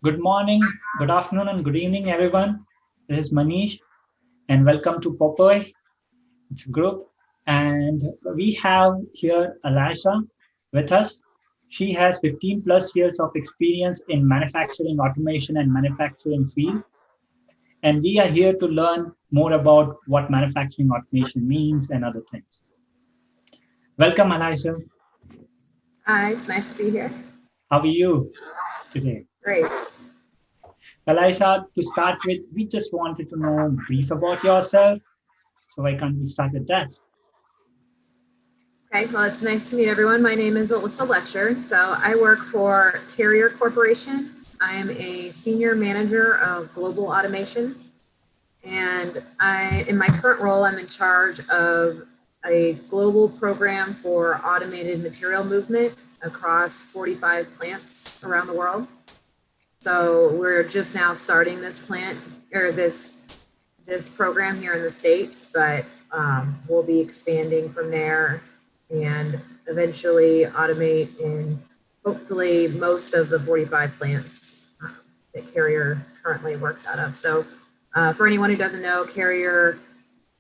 Good morning, good afternoon, and good evening, everyone. This is Manish, and welcome to Popeye. It's a group, and we have here Alyssa with us. She has 15 plus years of experience in manufacturing automation and manufacturing field, and we are here to learn more about what manufacturing automation means and other things. Welcome, Alyssa. Hi, it's nice to be here. How are you today? Great. Alyssa, to start with, we just wanted to know brief about yourself. So why can't we start with that? Okay, well, it's nice to meet everyone. My name is Alyssa Letcher. So I work for Carrier Corporation. I am a senior manager of global automation. And in my current role, I'm in charge of a global program for automated material movement across 45 plants around the world. So we're just now starting this plant or this program here in the States, but we'll be expanding from there and eventually automate in hopefully most of the 45 plants that Carrier currently works out of. So for anyone who doesn't know, Carrier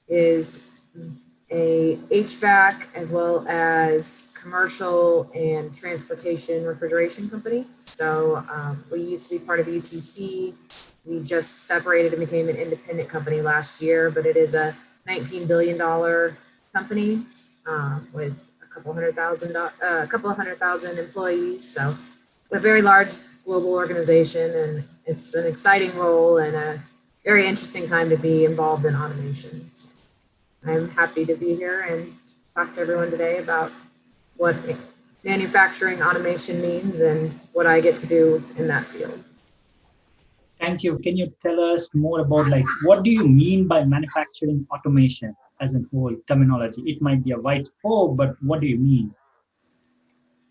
is a HVAC as well as commercial and transportation refrigeration company. So we used to be part of UTC. We just separated and became an independent company last year, but it is a $19 billion company with a couple hundred thousand employees. So a very large global organization, and it's an exciting role and a very interesting time to be involved in automation. So I'm happy to be here and talk to everyone today about what manufacturing automation means and what I get to do in that field. Thank you. Can you tell us more about like what do you mean by manufacturing automation as a whole terminology? It might be a wide scope, but what do you mean?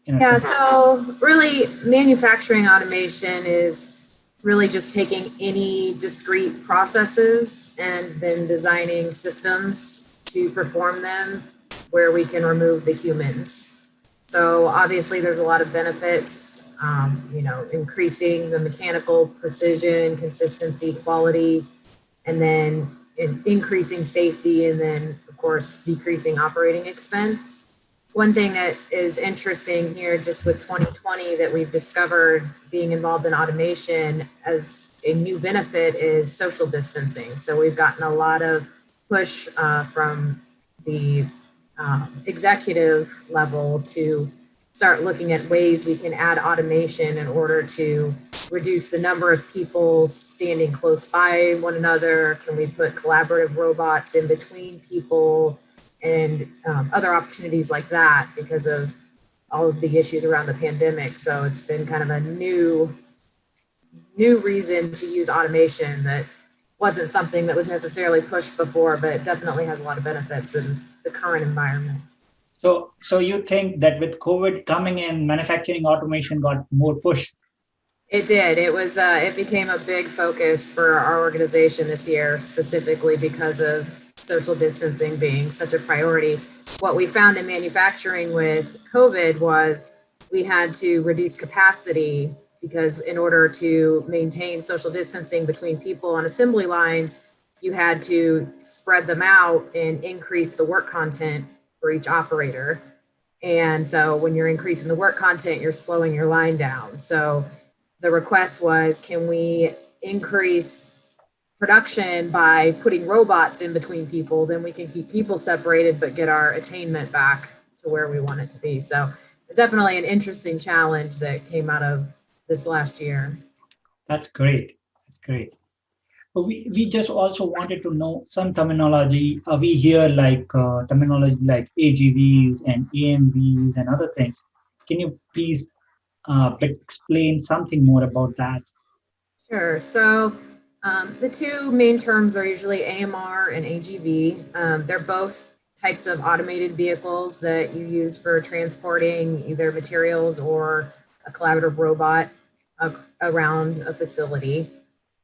Yeah, so really manufacturing automation is really just taking any discrete processes and then designing systems to perform them where we can remove the humans. So obviously there's a lot of benefits, increasing the mechanical precision, consistency, quality, and then increasing safety, and then of course decreasing operating expense. One thing that is interesting here just with 2020 that we've discovered being involved in automation as a new benefit is social distancing. So we've gotten a lot of push from the executive level to start looking at ways we can add automation in order to reduce the number of people standing close by one another. Can we put collaborative robots in between people and other opportunities like that because of all of the issues around the pandemic? So it's been kind of a new reason to use automation that wasn't something that was necessarily pushed before, but definitely has a lot of benefits in the current environment. So you think that with COVID coming in, manufacturing automation got more push? It did. It became a big focus for our organization this year, specifically because of social distancing being such a priority. What we found in manufacturing with COVID was we had to reduce capacity because in order to maintain social distancing between people on assembly lines, you had to spread them out and increase the work content for each operator. And so when you're increasing the work content, you're slowing your line down. So the request was, can we increase production by putting robots in between people? Then we can keep people separated, but get our attainment back to where we want it to be. So it's definitely an interesting challenge that came out of this last year. That's great. That's great. But we just also wanted to know some terminology. We hear like terminology like AGVs and AMVs and other things. Can you please explain something more about that? Sure. So the two main terms are usually AMR and AGV. They're both types of automated vehicles that you use for transporting either materials or a collaborative robot around a facility.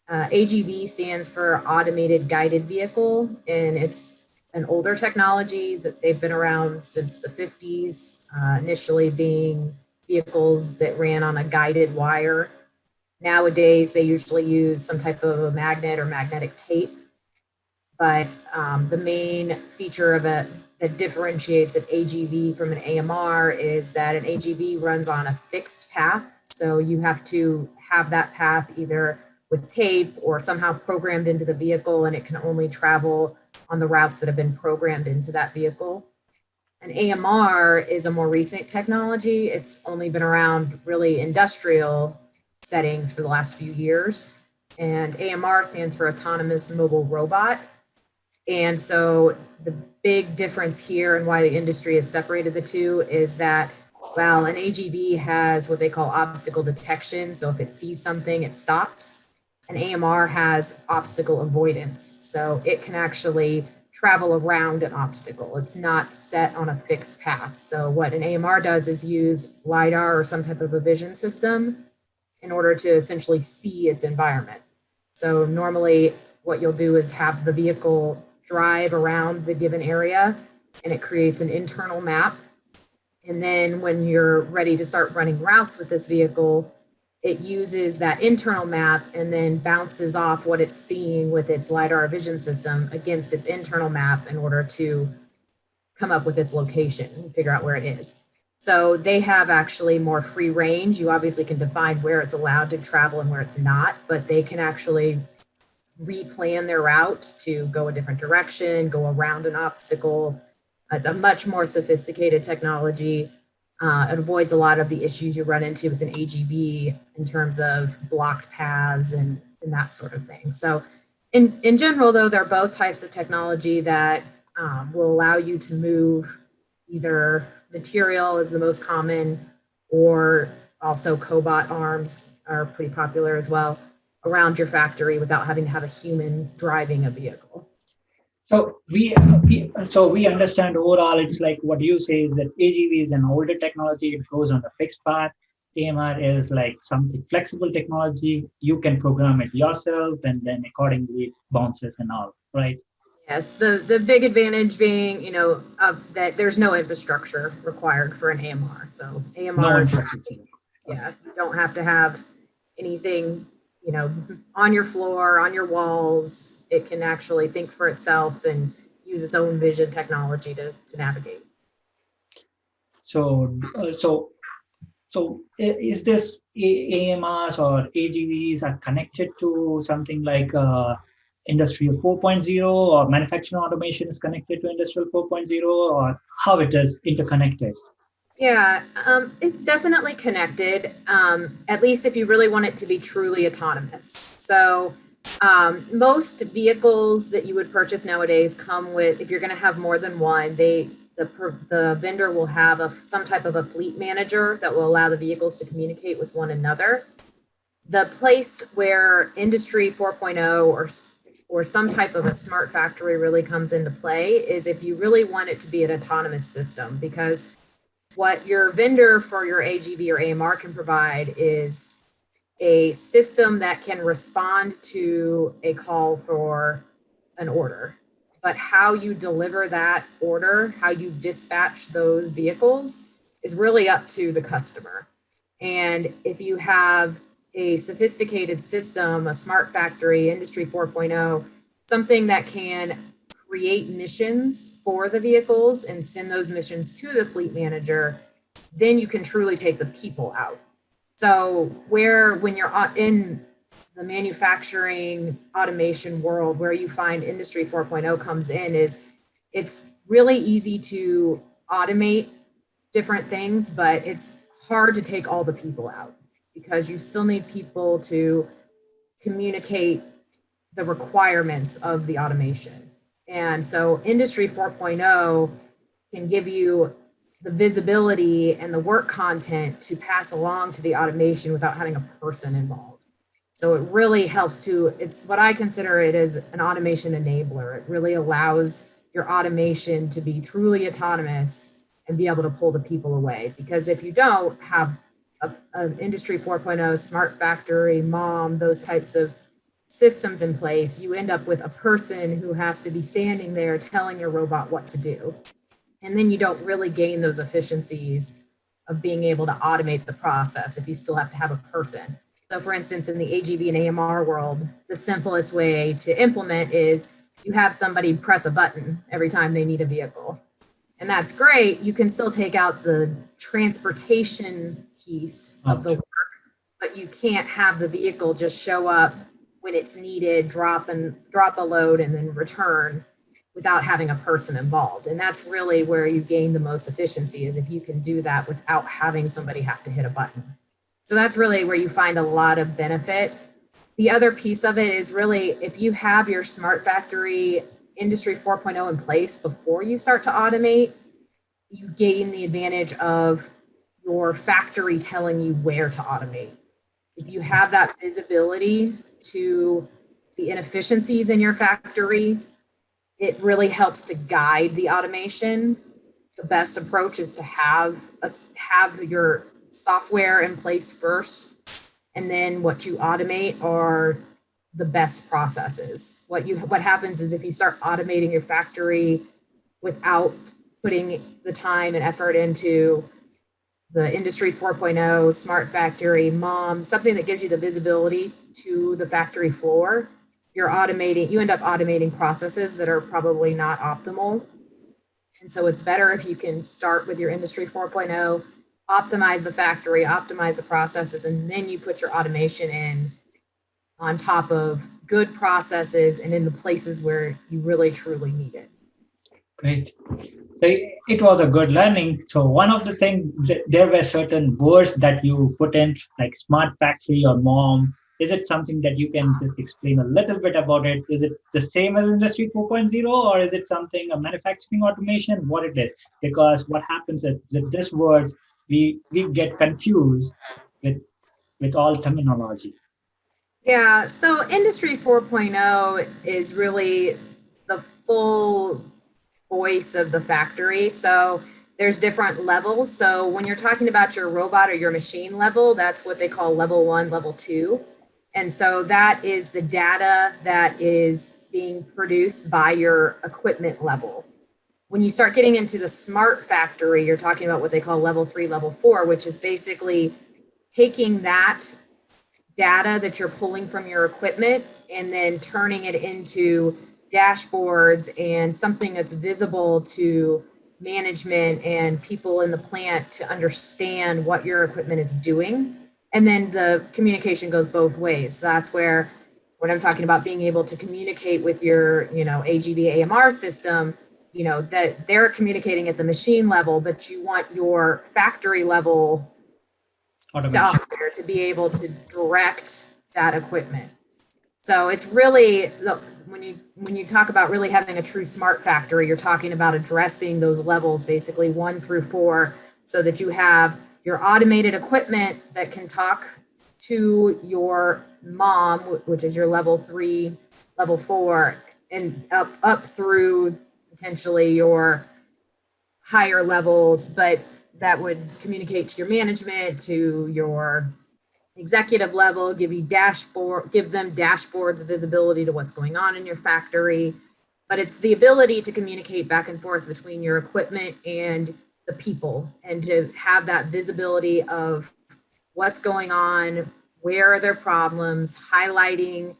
AGV stands for Automated Guided Vehicle, and it's an older technology that they've been around since the 50s, initially being vehicles that ran on a guided wire. Nowadays, they usually use some type of a magnet or magnetic tape. But the main feature of it that differentiates an AGV from an AMR is that an AGV runs on a fixed path. So you have to have that path either with tape or somehow programmed into the vehicle, and it can only travel on the routes that have been programmed into that vehicle. An AMR is a more recent technology. It's only been around really industrial settings for the last few years. And AMR stands for Autonomous Mobile Robot. And so the big difference here and why the industry has separated the two is that, well, an AGV has what they call obstacle detection. So if it sees something, it stops. An AMR has obstacle avoidance. So it can actually travel around an obstacle. It's not set on a fixed path. So what an AMR does is use LiDAR or some type of a vision system in order to essentially see its environment. So normally what you'll do is have the vehicle drive around the given area, and it creates an internal map. And then when you're ready to start running routes with this vehicle, it uses that internal map and then bounces off what it's seeing with its LiDAR vision system against its internal map in order to come up with its location and figure out where it is. So they have actually more free range. You obviously can define where it's allowed to travel and where it's not, but they can actually replan their route to go a different direction, go around an obstacle. It's a much more sophisticated technology. It avoids a lot of the issues you run into with an AGV in terms of blocked paths and that sort of thing. So in general, though, they're both types of technology that will allow you to move either material is the most common, or also cobot arms are pretty popular as well, around your factory without having to have a human driving a vehicle. So we understand overall. It's like what you say is that AGV is an older technology. It goes on the fixed path. AMR is like something flexible technology. You can program it yourself, and then accordingly it bounces and all. Right? Yes, the big advantage being, that there's no infrastructure required for an AMR. So No AMRs, infrastructure. yeah, you don't have to have anything, on your floor, on your walls. It can actually think for itself and use its own vision technology to navigate. So is this AMRs or AGVs are connected to something like Industrial 4.0, or manufacturing automation is connected to Industrial 4.0, or how it is interconnected? Yeah, it's definitely connected, at least if you really want it to be truly autonomous. So most vehicles that you would purchase nowadays come with, if you're going to have more than one, the vendor will have some type of a fleet manager that will allow the vehicles to communicate with one another. The place where Industry 4.0 or some type of a smart factory really comes into play is if you really want it to be an autonomous system, because what your vendor for your AGV or AMR can provide is a system that can respond to a call for an order. But how you deliver that order, how you dispatch those vehicles is really up to the customer. And if you have a sophisticated system, a smart factory, Industry 4.0, something that can create missions for the vehicles and send those missions to the fleet manager, then you can truly take the people out. So when you're in the manufacturing automation world, where you find Industry 4.0 comes in, is it's really easy to automate different things, but it's hard to take all the people out because you still need people to communicate the requirements of the automation. And so Industry 4.0 can give you the visibility and the work content to pass along to the automation without having a person involved. So it really helps it's what I consider it as an automation enabler. It really allows your automation to be truly autonomous and be able to pull the people away. Because if you don't have an Industry 4.0, smart factory, MOM, those types of systems in place, you end up with a person who has to be standing there telling your robot what to do. And then you don't really gain those efficiencies of being able to automate the process if you still have to have a person. So for instance, in the AGV and AMR world, the simplest way to implement is you have somebody press a button every time they need a vehicle. And that's great. You can still take out the transportation piece of the work, but you can't have the vehicle just show up when it's needed, drop a load and then return without having a person involved. And that's really where you gain the most efficiency, is if you can do that without having somebody have to hit a button. So that's really where you find a lot of benefit. The other piece of it is really, if you have your smart factory industry 4.0 in place before you start to automate, you gain the advantage of your factory telling you where to automate. If you have that visibility to the inefficiencies in your factory, it really helps to guide the automation. The best approach is to have your software in place first, and then what you automate are the best processes. What happens is, if you start automating your factory without putting the time and effort into the industry 4.0, smart factory, something that gives you the visibility to the factory floor, you end up automating processes that are probably not optimal. And so it's better if you can start with your industry 4.0, optimize the factory, optimize the processes, and then you put your automation in on top of good processes and in the places where you really truly need it. Great. It was a good learning. So one of the things, there were certain words that you put in, like smart factory or mom. Is it something that you can just explain a little bit about it? Is it the same as Industry 4.0, or is it something, a manufacturing automation, what it is? Because what happens is, with these words, we get confused with all terminology. Yeah, so Industry 4.0 is really the full voice of the factory. So there's different levels. So when you're talking about your robot or your machine level, that's what they call level 1, level 2. And so that is the data that is being produced by your equipment level. When you start getting into the smart factory, you're talking about what they call level 3, level 4, which is basically taking that data that you're pulling from your equipment and then turning it into dashboards and something that's visible to management and people in the plant to understand what your equipment is doing. And then the communication goes both ways. So that's where, when I'm talking about being able to communicate with your, AGV AMR system, that they're communicating at the machine level, but you want your factory level software to be able to direct that equipment. So it's really, when you talk about really having a true smart factory, you're talking about addressing those levels, basically 1 through 4, so that you have your automated equipment that can talk to your mom, which is your level 3, level 4, and up through potentially your higher levels, but that would communicate to your management, to your executive level, give them dashboards, visibility to what's going on in your factory. But it's the ability to communicate back and forth between your equipment and the people, and to have that visibility of what's going on, where are their problems, highlighting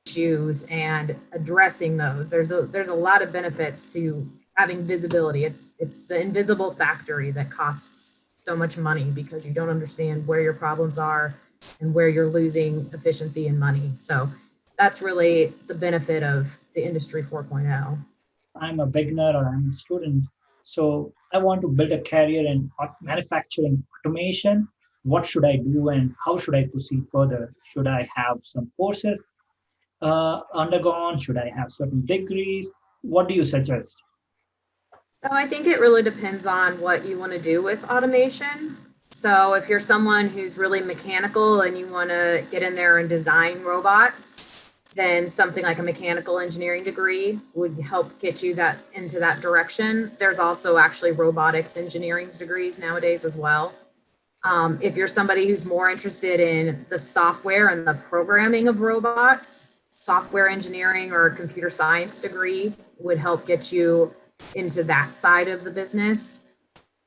issues and addressing those. There's a lot of benefits to having visibility. It's the invisible factory that costs so much money, because you don't understand where your problems are and where you're losing efficiency and money. So that's really the benefit of the Industry 4.0. I'm a beginner or I'm a student, so I want to build a career in manufacturing automation. What should I do and how should I proceed further? Should I have some courses undergone? Should I have certain degrees? What do you suggest? So I think it really depends on what you want to do with automation. So if you're someone who's really mechanical and you want to get in there and design robots, then something like a mechanical engineering degree would help get you into that direction. There's also actually robotics engineering degrees nowadays as well. If you're somebody who's more interested in the software and the programming of robots, software engineering or a computer science degree would help get you into that side of the business.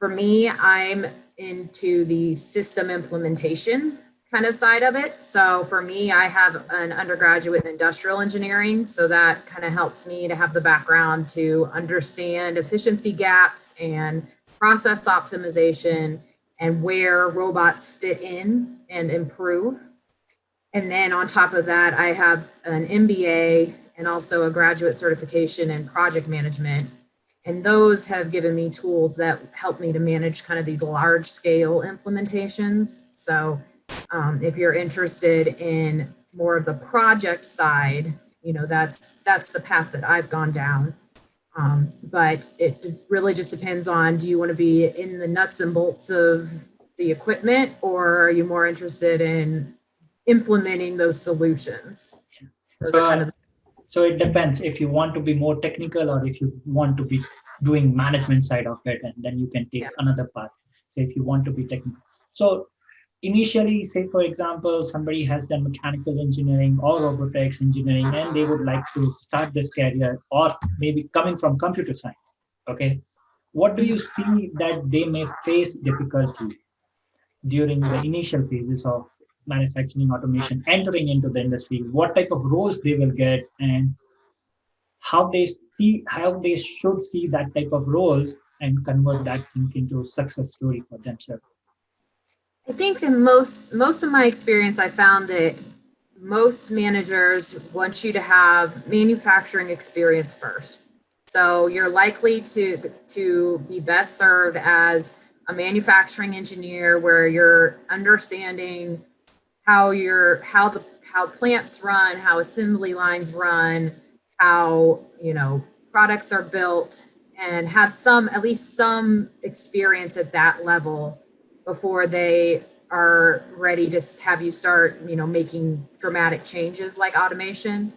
For me, I'm into the system implementation, kind of side of it. So for me, I have an undergraduate in industrial engineering. So that kind of helps me to have the background to understand efficiency gaps and process optimization and where robots fit in and improve. And then on top of that, I have an MBA and also a graduate certification in project management. And those have given me tools that help me to manage kind of these large scale implementations. So if you're interested in more of the project side, that's the path that I've gone down. But it really just depends on, do you want to be in the nuts and bolts of the equipment, or are you more interested in implementing those solutions? Those are kind So, of so it depends if you want to be more technical or if you want to be doing management side of it, and then you can take yeah. another path. So if you want to be technical. So initially, say for example, somebody has done mechanical engineering or robotics engineering, and they would like to start this career, or maybe coming from computer science. Okay, what do you see that they may face difficulty during the initial phases of manufacturing automation, entering into the industry? What type of roles they will get, and how they should see that type of roles and convert that thing into success story for themselves. I think in most of my experience, I found that most managers want you to have manufacturing experience first. So you're likely to be best served as a manufacturing engineer, where you're understanding how plants run, how assembly lines run, how products are built, and have at least some experience at that level before they are ready to have you start making dramatic changes like automation.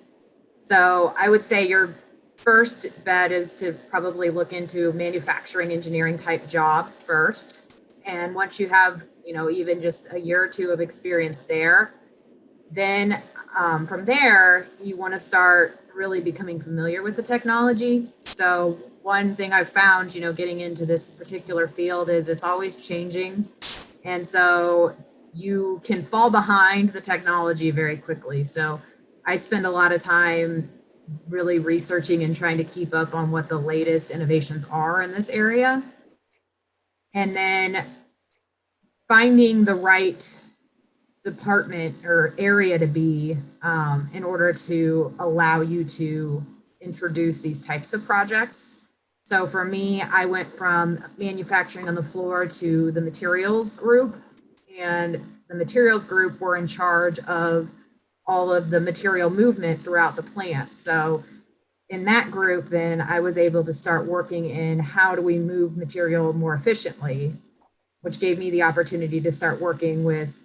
So I would say your first bet is to probably look into manufacturing engineering type jobs first. And once you have, even just a year or two of experience there, then from there, you want to start really becoming familiar with the technology. So one thing I've found, getting into this particular field is it's always changing. And so you can fall behind the technology very quickly. So I spend a lot of time really researching and trying to keep up on what the latest innovations are in this area. And then finding the right department or area to be in order to allow you to introduce these types of projects. So for me, I went from manufacturing on the floor to the materials group, and the materials group were in charge of all of the material movement throughout the plant. So in that group, then I was able to start working in how do we move material more efficiently, which gave me the opportunity to start working with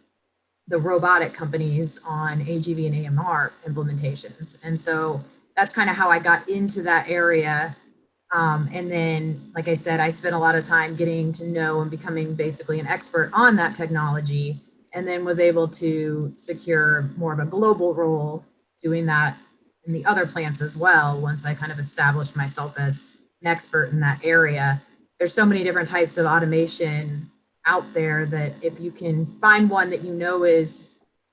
the robotic companies on AGV and AMR implementations. And so that's kind of how I got into that area. And then, like I said, I spent a lot of time getting to know and becoming basically an expert on that technology, and then was able to secure more of a global role doing that in the other plants as well. Once I kind of established myself as an expert in that area, there's so many different types of automation out there that if you can find one that is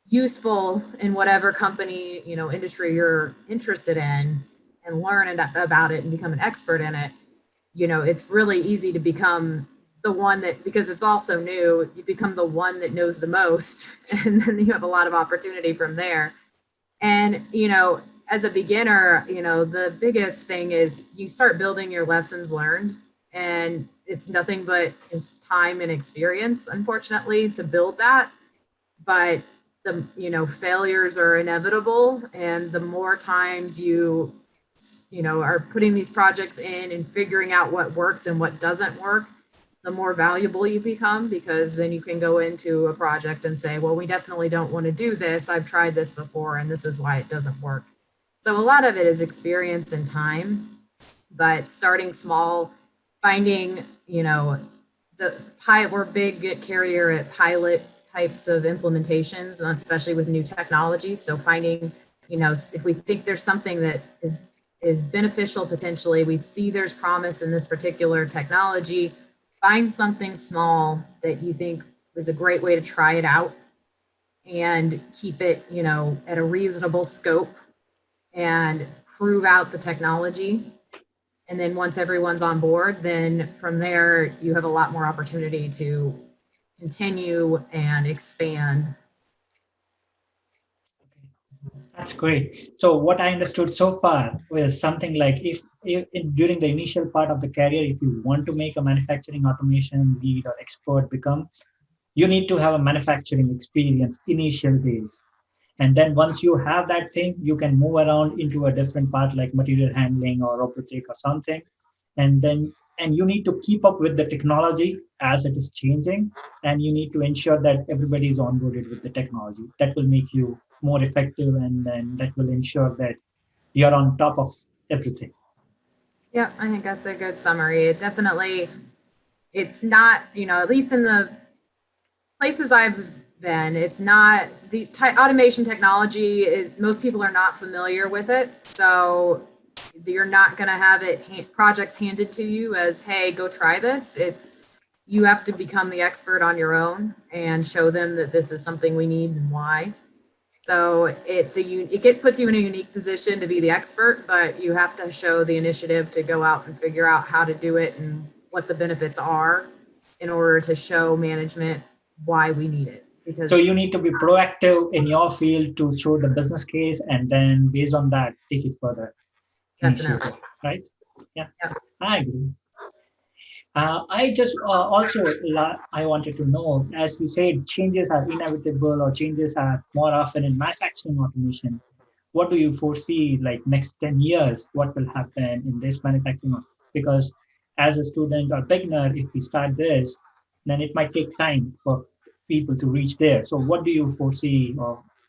useful in whatever company, industry you're interested in, and learn about it and become an expert in it, it's really easy to become the one that, because it's also new, you become the one that knows the most, and then you have a lot of opportunity from there. And, as a beginner, the biggest thing is you start building your lessons learned, and it's nothing but just time and experience, unfortunately, to build that. But the failures are inevitable, and the more times you are putting these projects in and figuring out what works and what doesn't work, the more valuable you become, because then you can go into a project and say, well, we definitely don't want to do this. I've tried this before, and this is why it doesn't work. So a lot of it is experience and time, but starting small, finding, we're big at Carrier at pilot types of implementations, especially with new technology. So finding, if we think there's something that is beneficial potentially, we see there's promise in this particular technology, find something small that you think is a great way to try it out, and keep it, at a reasonable scope and prove out the technology. And then once everyone's on board, then from there, you have a lot more opportunity to continue and expand. That's great. So what I understood so far was something like during the initial part of the career, if you want to make a manufacturing automation lead or expert become, you need to have a manufacturing experience initial days. And then once you have that thing, you can move around into a different part like material handling or robotic or something. And you need to keep up with the technology as it is changing. And you need to ensure that everybody is onboarded with the technology. That will make you more effective, and then that will ensure that you're on top of everything. Yeah, I think that's a good summary. It definitely, it's not, at least in the places I've been, it's not the automation technology is, most people are not familiar with it. So you're not going to have projects handed to you as, hey, go try this. It's, you have to become the expert on your own and show them that this is something we need and why. So it puts you in a unique position to be the expert, but you have to show the initiative to go out and figure out how to do it and what the benefits are in order to show management why we need it. Because So you need to be proactive in your field to show the business case, and then based on that, take it further. definitely. Initiative, right? Yeah, Yeah. I agree. I just I wanted to know, as you said, changes are inevitable or changes are more often in manufacturing automation. What do you foresee, like next 10 years, what will happen in this manufacturing? Because as a student or beginner, if we start this, then it might take time for people to reach there. So what do you foresee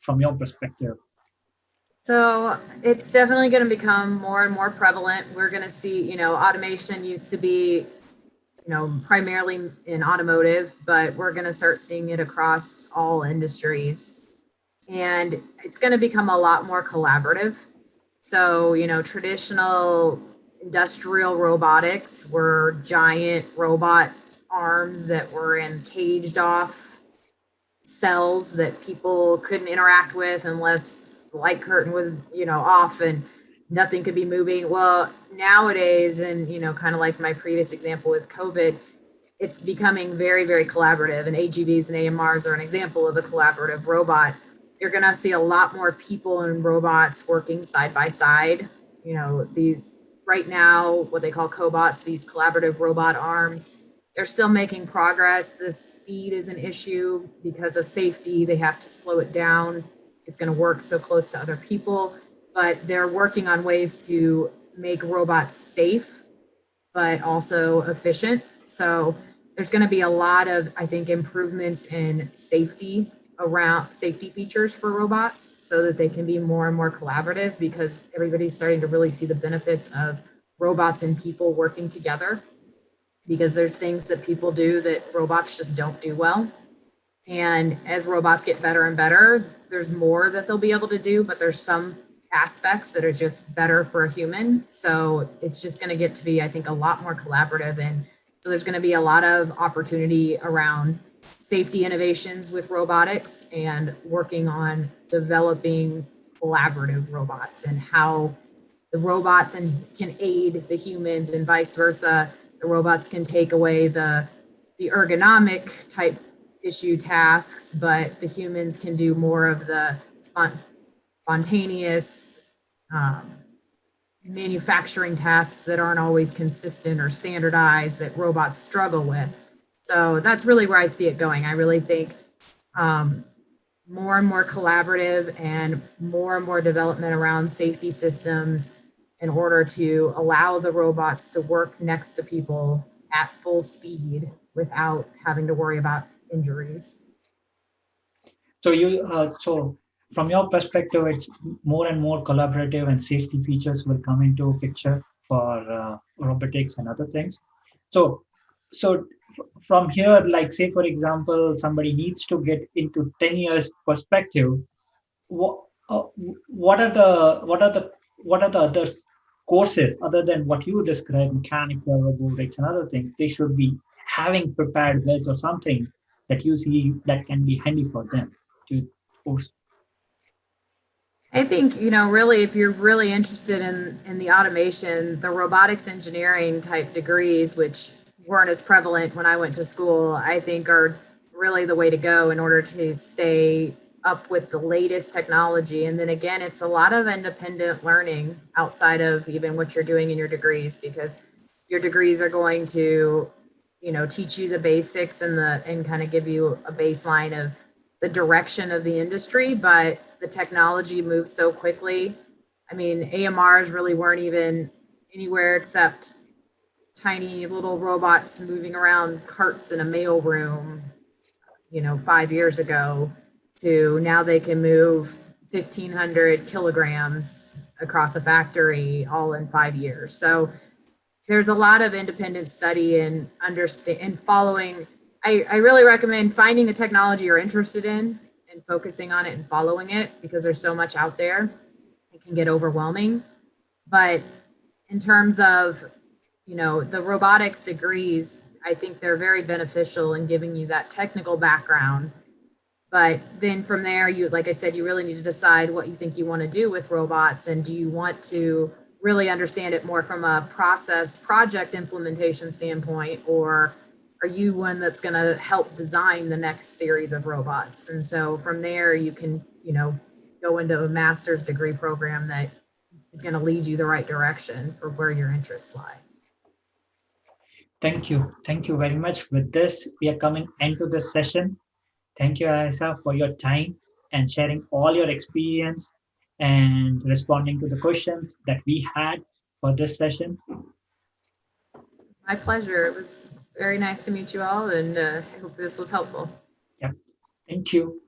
from your perspective? So it's definitely going to become more and more prevalent. We're going to see, automation used to be, primarily in automotive, but we're going to start seeing it across all industries. And it's going to become a lot more collaborative. So, traditional industrial robotics were giant robot arms that were in caged off cells that people couldn't interact with unless the light curtain was, off and nothing could be moving. Well, nowadays, and, kind of like my previous example with COVID, it's becoming very, very collaborative. And AGVs and AMRs are an example of a collaborative robot. You're going to see a lot more people and robots working side by side. Right now, what they call cobots, these collaborative robot arms, they're still making progress. The speed is an issue because of safety. They have to slow it down. It's going to work so close to other people, but they're working on ways to make robots safe, but also efficient. So there's going to be a lot of, I think, improvements in safety around safety features for robots so that they can be more and more collaborative, because everybody's starting to really see the benefits of robots and people working together, because there's things that people do that robots just don't do well. And as robots get better and better, there's more that they'll be able to do, but there's some aspects that are just better for a human. So it's just going to get to be, I think, a lot more collaborative. And so there's going to be a lot of opportunity around safety innovations with robotics and working on developing collaborative robots and how the robots can aid the humans and vice versa. The robots can take away the ergonomic type issue tasks, but the humans can do more of the spontaneous manufacturing tasks that aren't always consistent or standardized that robots struggle with. So that's really where I see it going. I really think more and more collaborative and more development around safety systems in order to allow the robots to work next to people at full speed without having to worry about injuries. So from your perspective, it's more and more collaborative, and safety features will come into picture for robotics and other things. So, from here, like say for example, somebody needs to get into 10 years perspective. What what are the other courses other than what you described, mechanical, robotics, and other things they should be having prepared with, or something that you see that can be handy for them to course? I think, really, if you're really interested in the automation, the robotics engineering type degrees, which weren't as prevalent when I went to school, I think are really the way to go in order to stay up with the latest technology. And then again, it's a lot of independent learning outside of even what you're doing in your degrees, because your degrees are going to, teach you the basics and kind of give you a baseline of the direction of the industry, but the technology moves so quickly. I mean, AMRs really weren't even anywhere except tiny little robots moving around carts in a mail room, 5 years ago, to now they can move 1,500 kilograms across a factory all in 5 years. So there's a lot of independent study and understand and following. I really recommend finding the technology you're interested in and focusing on it and following it, because there's so much out there. It can get overwhelming. But in terms of, the robotics degrees, I think they're very beneficial in giving you that technical background. But then from there, like I said, you really need to decide what you think you want to do with robots. And do you want to really understand it more from a process project implementation standpoint, or are you one that's going to help design the next series of robots? And so from there, you can, go into a master's degree program that is going to lead you the right direction for where your interests lie. Thank you. Thank you very much. With this, we are coming into this session. Thank you, Alyssa, for your time and sharing all your experience and responding to the questions that we had for this session. My pleasure. It was very nice to meet you all, and I hope this was helpful. Yeah. Thank you.